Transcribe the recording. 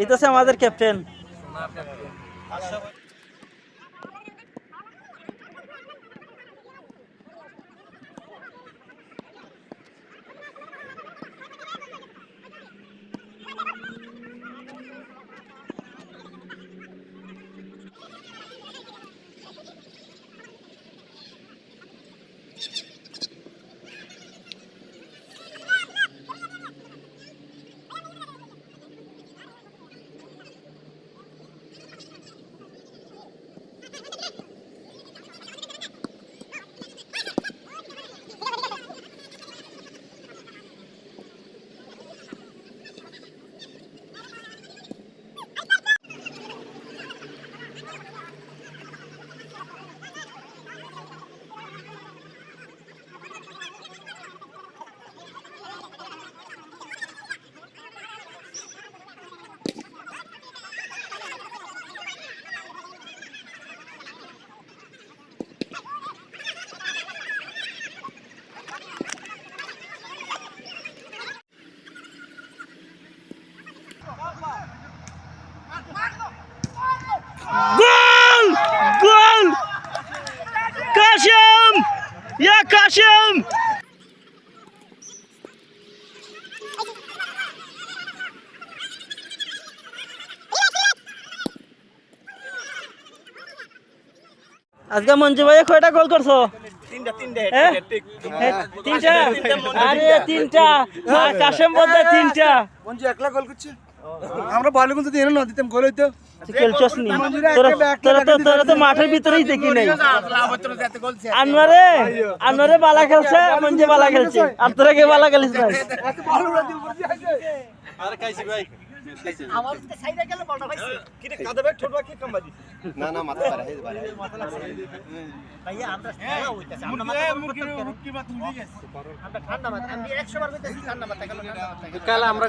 এটা হচ্ছে আমাদের ক্যাপ্টেন। গোল গোল কাশেম, ইয়া কাশেম। আজকে মঞ্জু ভাই কয়টা গোল করছো? তিনটা। আরে তিনটা, কাশেম বলতে তিনটা। মঞ্জু একলা গোল করছে, আমরা বলে যদি এনে না দিতাম গোল হইতো। খেলছস নি তোরা তো মাঠের ভিতরেই দেখি নাই। আনোয়ারে বালা খেলছে, মঞ্জু বালা খেলছে, আর তোরা কে বালা খেলিস না। আর খাইছি ভাই, আমার সাইডে গেল বলটা ভাই কি রে কাদা ব্যাগ ঠোঁট কি কম বাজি না না মাথা পারে ভাইয়া আমরা খেলা হইতাছে, আমরা মাথা মুরগি মাথা তুলে গেছে, আমরা ঠান্ডা মাথা, আমি 100 বার কইতাছি ঠান্ডা মাথা গেল। কাল আমরা